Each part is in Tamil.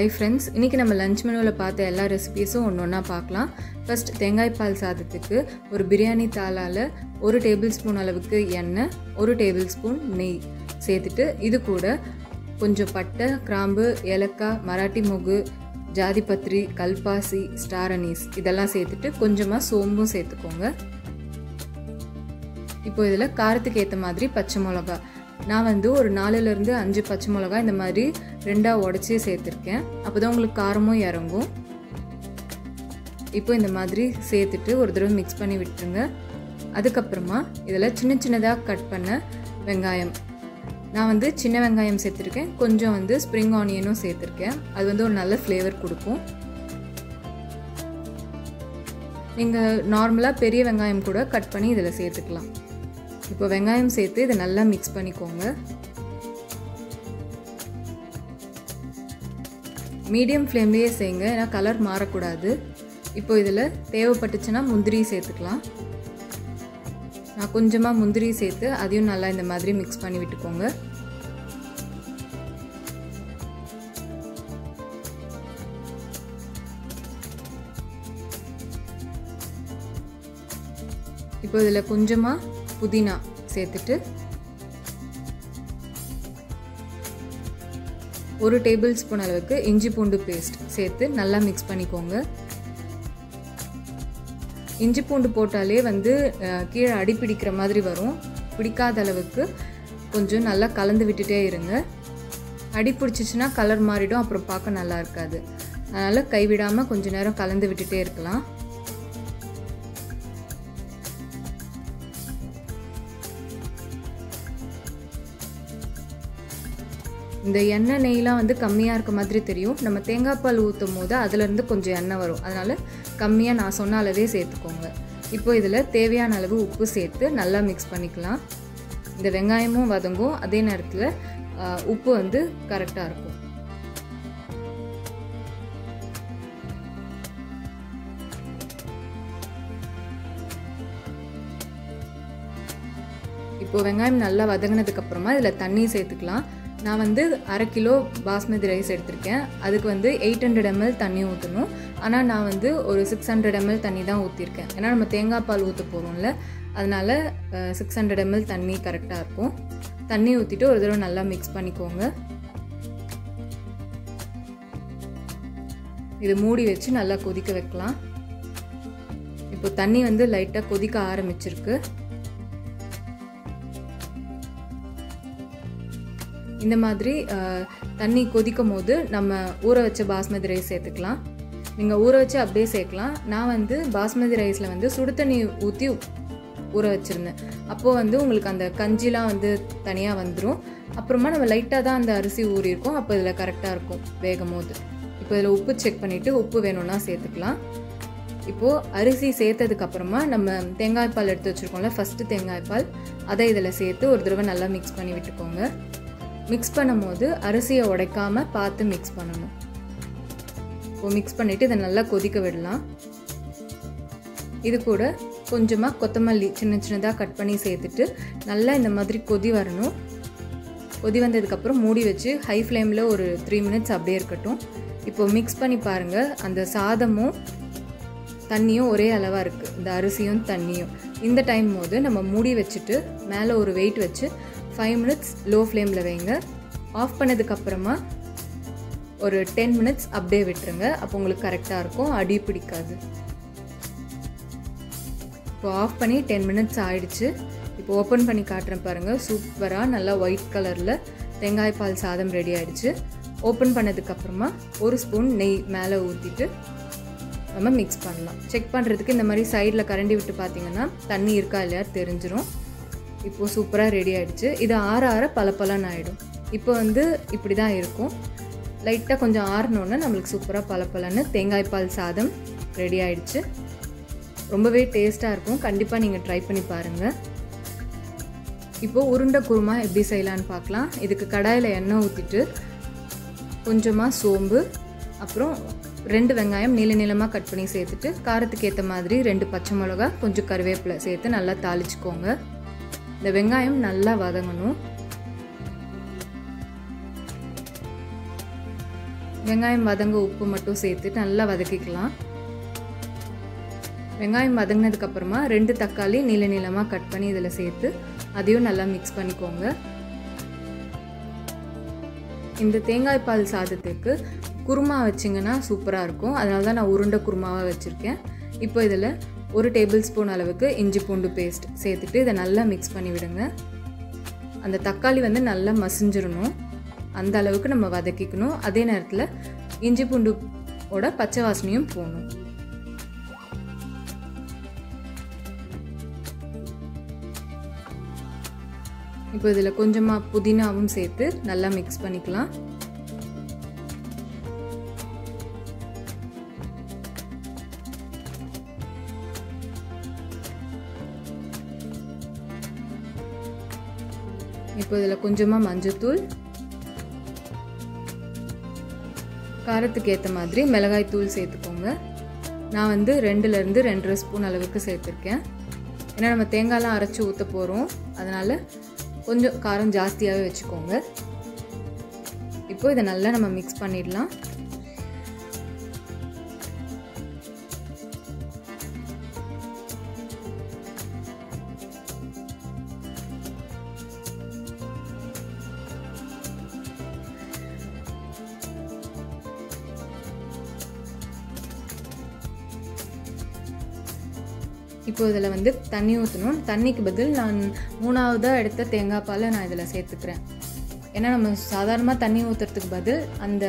Hi friends, இன்னைக்கு நம்ம லஞ்ச் மெனுல பார்த்த எல்லா ரெசிபீஸும் ஒண்ணொண்ணா பார்க்கலாம். ஃபர்ஸ்ட் தேங்காய் பால் சாதத்துக்கு ஒரு பிரியாணி தாளால 1 டேபிள்ஸ்பூன் அளவுக்கு எண்ணெய், 1 டேபிள்ஸ்பூன் நெய் சேர்த்துட்டு இது கூட கொஞ்சம் பட்டை, கிராம்பு, ஏலக்காய், மராட்டி மொகு, ஜாதிபத்ரி, கல்பாசி, ஸ்டார் அனீஸ் இதெல்லாம் சேர்த்துட்டு கொஞ்சமா சோம்பும் சேர்த்துக்கோங்க. இப்போ இதுல காரத்துக்கு ஏத்த மாதிரி பச்சை மிளகாய் நான் வந்து ஒரு 4 ல இருந்து 5 பச்சை மிளகாய் இந்த மாதிரி ரெண்டா உடைச்சி சேர்த்திருக்கேன். அப்பதான் உங்களுக்கு காரமும் இறங்கும். இப்போ இந்த மாதிரி சேர்த்துட்டு ஒரு தடவை மிக்ஸ் பண்ணி விட்டுருங்க. அதுக்கப்புறமா இதில் சின்ன சின்னதாக கட் பண்ண வெங்காயம் நான் வந்து சின்ன வெங்காயம் சேர்த்துருக்கேன். கொஞ்சம் வந்து ஸ்ப்ரிங் ஆனியனும் சேர்த்துருக்கேன். அது வந்து ஒரு நல்ல ஃப்ளேவர் கொடுக்கும். நீங்கள் நார்மலாக பெரிய வெங்காயம் கூட கட் பண்ணி இதில் சேர்த்துக்கலாம். இப்போ வெங்காயம் சேர்த்து இதை நல்லா மிக்ஸ் பண்ணிக்கோங்க. மீடியம் ஃப்ளேம்லேயே செய்யுங்க, ஏன்னா கலர் மாறக்கூடாது. இப்போ இதில் தேவைப்பட்டுச்சுன்னா முந்திரி சேர்த்துக்கலாம். நான் கொஞ்சமாக முந்திரி சேர்த்து அதையும் நல்லா இந்த மாதிரி மிக்ஸ் பண்ணி விட்டுக்கோங்க. இப்போ இதில் கொஞ்சமாக புதினா சேர்த்துட்டு 1 டேபிள் ஸ்பூன் அளவுக்கு இஞ்சி பூண்டு பேஸ்ட் சேர்த்து நல்லா மிக்ஸ் பண்ணிக்கோங்க. இஞ்சி பூண்டு போட்டாலே வந்து கீழே அடி பிடிக்கிற மாதிரி வரும். பிடிக்காத அளவுக்கு கொஞ்சம் நல்லா கலந்து விட்டுட்டே இருங்க. அடி பிடிச்சிச்சுன்னா கலர் மாறிடும், அப்புறம் பார்க்க நல்லா இருக்காது. அதனால் கைவிடாமல் கொஞ்சம் நேரம் கலந்து விட்டுட்டே இருக்கலாம். இந்த எண்ணெய் நெய்லாம் வந்து கம்மியாக இருக்க மாதிரி தெரியும். நம்ம தேங்காய் பால் ஊற்றும் போது அதுலேருந்து கொஞ்சம் எண்ணெய் வரும். அதனால் கம்மியாக நான் சொன்ன அளவே சேர்த்துக்கோங்க. இப்போ இதில் தேவையான அளவு உப்பு சேர்த்து நல்லா மிக்ஸ் பண்ணிக்கலாம். இந்த வெங்காயமும் வதங்கும், அதே நேரத்தில் உப்பு வந்து கரெக்டாக இருக்கும். இப்போ வெங்காயம் நல்லா வதங்கினதுக்கப்புறமா இதில் தண்ணி சேர்த்துக்கலாம். நான் வந்து 1/2 கிலோ பாஸ்மதி ரைஸ் எடுத்திருக்கேன். அதுக்கு வந்து 800 ml தண்ணி ஊற்றணும். ஆனால் நான் வந்து ஒரு 600 ml தண்ணி தான் ஊற்றிருக்கேன். ஏன்னா நம்ம தேங்காய் பால் ஊற்ற போகிறோம்ல, அதனால் 600 ml தண்ணி கரெக்டாக இருக்கும். தண்ணி ஊற்றிட்டு ஒரு தடவை நல்லா மிக்ஸ் பண்ணிக்கோங்க. இது மூடி வச்சு நல்லா கொதிக்க வைக்கலாம். இப்போ தண்ணி வந்து லைட்டாக கொதிக்க ஆரம்பிச்சிருக்கு. இந்த மாதிரி தண்ணி கொதிக்கும் போது நம்ம ஊற வச்ச பாஸ்மதி ரைஸ் சேர்த்துக்கலாம். நீங்கள் ஊற வச்சு அப்படியே சேர்க்கலாம். நான் வந்து பாஸ்மதி ரைஸில் வந்து சுடு தண்ணி ஊற்றி ஊற வச்சுருந்தேன். அப்போது வந்து உங்களுக்கு அந்த கஞ்சிலாம் வந்து தனியாக வந்துடும். அப்புறமா நம்ம லைட்டாக தான் அந்த அரிசி ஊறியிருக்கும். அப்போ இதில் கரெக்டாக இருக்கும் வேகும் போது. இப்போ இதில் உப்பு செக் பண்ணிவிட்டு உப்பு வேணும்னா சேர்த்துக்கலாம். இப்போது அரிசி சேர்த்ததுக்கப்புறமா நம்ம தேங்காய் பால் எடுத்து வச்சுருக்கோம்ல, ஃபஸ்ட்டு தேங்காய் பால் அதை இதில் சேர்த்து ஒரு தடவை நல்லா மிக்ஸ் பண்ணி விட்டுக்கோங்க. மிக்ஸ் பண்ணும் போது அரிசியை உடைக்காமல் பார்த்து மிக்ஸ் பண்ணணும். இப்போ மிக்ஸ் பண்ணிவிட்டு இதை நல்லா கொதிக்க விடலாம். இது கூட கொஞ்சமாக கொத்தமல்லி சின்ன சின்னதாக கட் பண்ணி சேர்த்துட்டு நல்லா இந்த மாதிரி கொதி வரணும். கொதி வந்ததுக்கப்புறம் மூடி வச்சு ஹை ஃப்ளேமில் ஒரு 3 மினிட்ஸ் அப்படியே இருக்கட்டும். இப்போ மிக்ஸ் பண்ணி பாருங்கள், அந்த சாதமும் தண்ணியும் ஒரே அளவாக இருக்குது, இந்த அரிசியும் தண்ணியும். இந்த டைம் போது நம்ம மூடி வச்சுட்டு மேலே ஒரு வெயிட் வச்சு 5 மினிட்ஸ் லோ ஃப்ளேமில் வைங்க. ஆஃப் பண்ணதுக்கப்புறமா ஒரு 10 மினிட்ஸ் அப்படியே விட்டுருங்க. அப்போ உங்களுக்கு கரெக்டாக இருக்கும், அடி பிடிக்காது. இப்போ ஆஃப் பண்ணி 10 மினிட்ஸ் ஆயிடுச்சு. இப்போ ஓப்பன் பண்ணி காட்டுறேன் பாருங்கள். சூப்பராக நல்லா ஒயிட் கலரில் தேங்காய் பால் சாதம் ரெடி ஆகிடுச்சு. ஓப்பன் பண்ணதுக்கப்புறமா 1 ஸ்பூன் நெய் மேலே ஊற்றிட்டு நம்ம மிக்ஸ் பண்ணலாம். செக் பண்ணுறதுக்கு இந்த மாதிரி சைடில் கரண்டி விட்டு பார்த்தீங்கன்னா தண்ணி இருக்கா இல்லையா தெரிஞ்சிடும். இப்போது சூப்பராக ரெடி ஆகிடுச்சு. இது ஆற ஆற பலப்பலன்னு ஆகிடும். இப்போ வந்து இப்படி தான் இருக்கும். லைட்டாக கொஞ்சம் ஆறினோன்னா நம்மளுக்கு சூப்பராக பலப்பலன்னு தேங்காய் பால் சாதம் ரெடி ஆகிடுச்சு. ரொம்பவே டேஸ்ட்டாக இருக்கும். கண்டிப்பாக நீங்கள் ட்ரை பண்ணி பாருங்கள். இப்போது உருண்டை குருமா எப்படி செய்யலான்னு பார்க்கலாம். இதுக்கு கடாயில் எண்ணெய் ஊற்றிட்டு கொஞ்சமாக சோம்பு, அப்புறம் 2 வெங்காயம் நீள நீளமாக கட் பண்ணி சேர்த்துட்டு காரத்துக்கு ஏற்ற மாதிரி 2 பச்சை மிளகா, கொஞ்சம் கருவேப்பிலை சேர்த்து நல்லா தாளிச்சுக்கோங்க. இந்த வெங்காயம் நல்லா வதங்கணும். வெங்காயம் வதங்க உப்பு மட்டும் சேர்த்துட்டு நல்லா வதக்கிக்கலாம். வெங்காயம் வதங்கினதுக்கப்புறமா 2 தக்காளி நீள நீளமாக கட் பண்ணி இதில் சேர்த்து அதையும் நல்லா மிக்ஸ் பண்ணிக்கோங்க. இந்த தேங்காய் பால் சாதத்துக்கு குருமா வச்சிங்கன்னா சூப்பராக இருக்கும். அதனால தான் நான் உருண்டை குருமாவாக வச்சுருக்கேன். இப்போ இதில் 1 டேபிள் ஸ்பூன் அளவுக்கு இஞ்சி பூண்டு பேஸ்ட் சேர்த்துட்டு இதை நல்லா மிக்ஸ் பண்ணி விடுங்க. அந்த தக்காளி வந்து நல்லா மசிஞ்சிடணும், அந்த அளவுக்கு நம்ம வதக்கிக்கணும். அதே நேரத்தில் இஞ்சி பூண்டோட பச்சை வாசனையும் போகணும். இப்போ இதில் கொஞ்சமாக புதினாவும் சேர்த்து நல்லா மிக்ஸ் பண்ணிக்கலாம். இப்போ இதில் கொஞ்சமாக மஞ்சள்தூள், காரத்துக்கு ஏற்ற மாதிரி மிளகாய் தூள் சேர்த்துக்கோங்க. நான் வந்து 2லேருந்து 2.5 ஸ்பூன் அளவுக்கு சேர்த்துருக்கேன். ஏன்னா நம்ம தேங்காயெலாம் அரைச்சி ஊற்ற போகிறோம், அதனால் கொஞ்சம் காரம் ஜாஸ்தியாகவே வச்சுக்கோங்க. இப்போ இதை நல்லா நம்ம மிக்ஸ் பண்ணிடலாம். இப்போ இதில் வந்து தண்ணி ஊற்றணும். தண்ணிக்கு பதில் நான் 3ஆவதாக எடுத்த தேங்காய் பாலை நான் இதில் சேர்த்துக்கிறேன். ஏன்னா நம்ம சாதாரணமாக தண்ணி ஊற்றுறதுக்கு பதில் அந்த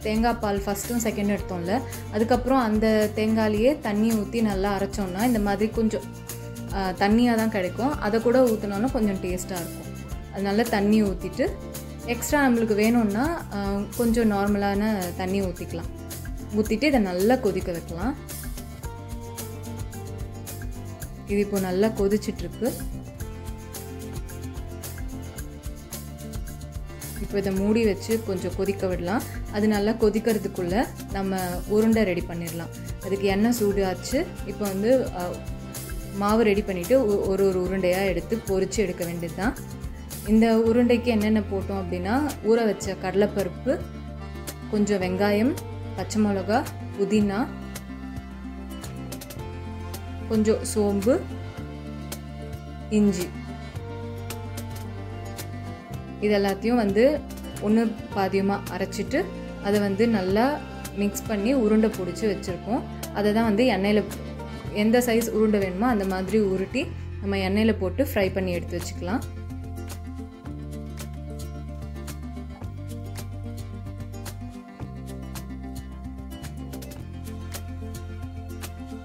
தேங்காய் பால் ஃபஸ்ட்டும் செகண்டும் எடுத்தோம்ல, அதுக்கப்புறம் அந்த தேங்காயிலேயே தண்ணி ஊற்றி நல்லா அரைச்சோன்னா இந்த மாதிரி கொஞ்சம் தண்ணியாக தான் கிடைக்கும். அதை கூட ஊற்றினாலும் கொஞ்சம் டேஸ்ட்டாக இருக்கும். அதனால தண்ணி ஊற்றிட்டு எக்ஸ்ட்ரா நம்மளுக்கு வேணும்னா கொஞ்சம் நார்மலான தண்ணி ஊற்றிக்கலாம். ஊற்றிட்டு இதை நல்லா கொதிக்க வைக்கலாம். இது இப்போ நல்லா கொதிச்சிட்ருக்கு. இப்போ இதை மூடி வச்சு கொஞ்சம் கொதிக்க விடலாம். அது நல்லா கொதிக்கிறதுக்குள்ளே நம்ம உருண்டை ரெடி பண்ணிடலாம். அதுக்கு எண்ணெய் சூடு ஆச்சு. இப்போ வந்து மாவு ரெடி பண்ணிவிட்டு ஒரு உருண்டையாக எடுத்து பொரித்து எடுக்க வேண்டியது தான். இந்த உருண்டைக்கு என்னென்ன போட்டோம் அப்படின்னா, ஊற வச்ச கடலைப்பருப்பு, கொஞ்சம் வெங்காயம், பச்சை மிளகா, புதினா, கொஞ்சம் சோம்பு, இஞ்சி, இது எல்லாத்தையும் வந்து ஒன்று பாதியமாக அரைச்சிட்டு அதை வந்து நல்லா மிக்ஸ் பண்ணி உருண்டை பிடிச்சி வச்சுருக்கோம். அதை தான் வந்து எண்ணெயில் எந்த சைஸ் உருண்டை வேணுமோ அந்த மாதிரி உருட்டி நம்ம எண்ணெயில் போட்டு ஃப்ரை பண்ணி எடுத்து வச்சுக்கலாம்.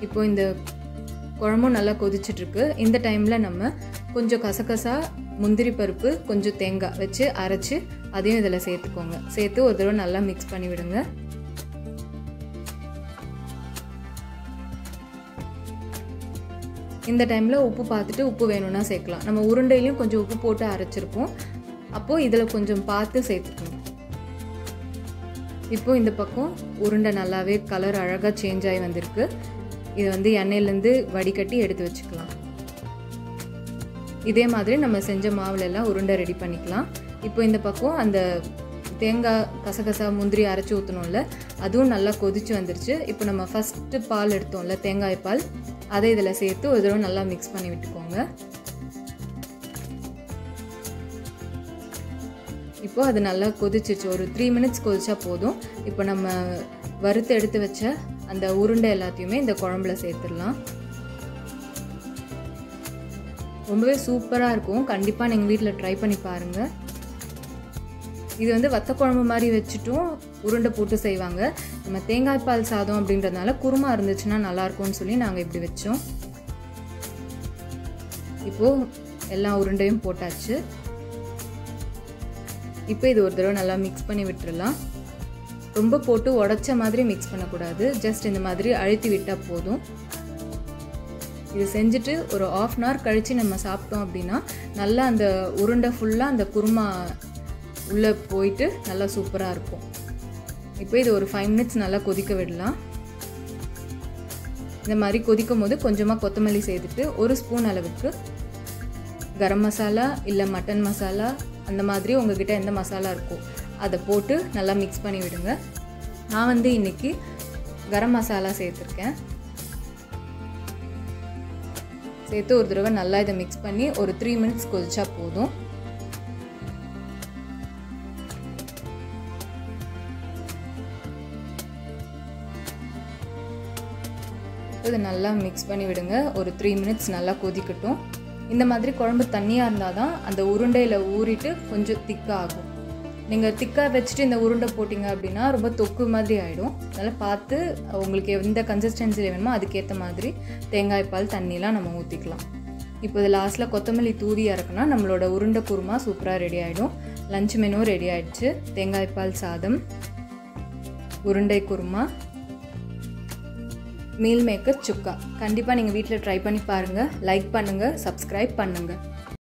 இப்போ இந்த குழம்பும் நல்லா கொதிச்சிட்ருக்கு. இந்த டைமில் நம்ம கொஞ்சம் கசகசா, முந்திரி பருப்பு, கொஞ்சம் தேங்காய் வச்சு அரைச்சி அதையும் இதில் சேர்த்துக்கோங்க. சேர்த்து ஒரு தடவை நல்லா மிக்ஸ் பண்ணி விடுங்க. இந்த டைமில் உப்பு பார்த்துட்டு உப்பு வேணும்னா சேர்க்கலாம். நம்ம உருண்டையிலையும் கொஞ்சம் உப்பு போட்டு அரைச்சிருப்போம், அப்போது இதில் கொஞ்சம் பார்த்து சேர்த்துக்கணும். இப்போது இந்த பக்கம் உருண்டை நல்லாவே கலர் அழகாக சேஞ்ச் ஆகி வந்திருக்கு. இதை வந்து எண்ணெயிலேருந்து வடிகட்டி எடுத்து வச்சுக்கலாம். இதே மாதிரி நம்ம செஞ்ச மாவுலெல்லாம் உருண்டை ரெடி பண்ணிக்கலாம். இப்போ இந்த பக்கம் அந்த தேங்காய், கசகசா, முந்திரி அரைச்சி ஊற்றணும்ல, அதுவும் நல்லா கொதிச்சு வந்துருச்சு. இப்போ நம்ம ஃபஸ்ட்டு பால் எடுத்தோம்ல, தேங்காய் பால், அதை இதில் சேர்த்து ஒரு தடவை நல்லா மிக்ஸ் பண்ணி விட்டுக்கோங்க. இப்போது அது நல்லா கொதிச்சிச்சு. ஒரு 3 மினிட்ஸ் கொதிச்சா போதும். இப்போ நம்ம வறுத்து எடுத்து வச்ச அந்த உருண்டை எல்லாத்தையுமே இந்த குழம்புல சேர்த்துடலாம். ரொம்பவே சூப்பராக இருக்கும். கண்டிப்பாக நீங்கள் வீட்டில் ட்ரை பண்ணி பாருங்கள். இது வந்து வத்த குழம்பு மாதிரி வச்சுட்டும் உருண்டை போட்டு செய்வாங்க. நம்ம தேங்காய் பால் சாதம் அப்படின்றதுனால குருமா இருந்துச்சுன்னா நல்லாயிருக்கும்னு சொல்லி நாங்கள் இப்படி வச்சோம். இப்போது எல்லா உருண்டையும் போட்டாச்சு. இப்போ இது ஒரு தடவை நல்லா மிக்ஸ் பண்ணி விட்டுடலாம். ரொம்ப போட்டு உடைச்ச மாதிரி மிக்ஸ் பண்ணக்கூடாது. ஜஸ்ட் இந்த மாதிரி அழுத்தி விட்டால் போதும். இது செஞ்சுட்டு ஒரு 1/2 hour கழித்து நம்ம சாப்பிட்டோம் அப்படின்னா நல்லா அந்த உருண்டை ஃபுல்லாக அந்த குருமா உள்ளே போயிட்டு நல்லா சூப்பராக இருக்கும். இப்போ இது ஒரு 5 minutes நல்லா கொதிக்க விடலாம். இந்த மாதிரி கொதிக்கும் போது கொஞ்சமாக கொத்தமல்லி சேர்த்துட்டு 1 ஸ்பூன் அளவுக்கு கரம் மசாலா இல்லை மட்டன் மசாலா, அந்த மாதிரி உங்ககிட்ட எந்த மசாலா இருக்கோ அதை போட்டு நல்லா மிக்ஸ் பண்ணி விடுங்க. நான் வந்து இன்றைக்கி கரம் மசாலா சேர்த்துருக்கேன். சேர்த்து ஒரு தடவை நல்லா இதை மிக்ஸ் பண்ணி ஒரு 3 மினிட்ஸ் கொதிச்சா போதும். இதை நல்லா மிக்ஸ் பண்ணி விடுங்க. ஒரு 3 மினிட்ஸ் நல்லா கொதிக்கட்டும். இந்த மாதிரி குழம்பு தண்ணியாக இருந்தால் தான் அந்த உருண்டையில் ஊறிட்டு கொஞ்சம் திக்காக ஆகும். நீங்கள் திக்காக வச்சுட்டு இந்த உருண்டை போட்டிங்க அப்படின்னா ரொம்ப தொக்கு மாதிரி ஆகிடும். அதனால் பார்த்து உங்களுக்கு எந்த கன்சிஸ்டன்சியில் வேணுமோ அதுக்கேற்ற மாதிரி தேங்காய் பால் தண்ணியெலாம் நம்ம ஊற்றிக்கலாம். இப்போ இது லாஸ்ட்டில் கொத்தமல்லி தூவி இறக்குனா நம்மளோட உருண்டை குருமா சூப்பராக ரெடி ஆகிடும். லஞ்ச் மெனு ரெடி ஆகிடுச்சு. தேங்காய் பால் சாதம், உருண்டை குருமா, மீல் மேக்கர் சுக்கா. கண்டிப்பாக நீங்கள் வீட்டில் ட்ரை பண்ணி பாருங்கள். லைக் பண்ணுங்கள், சப்ஸ்கிரைப் பண்ணுங்கள்.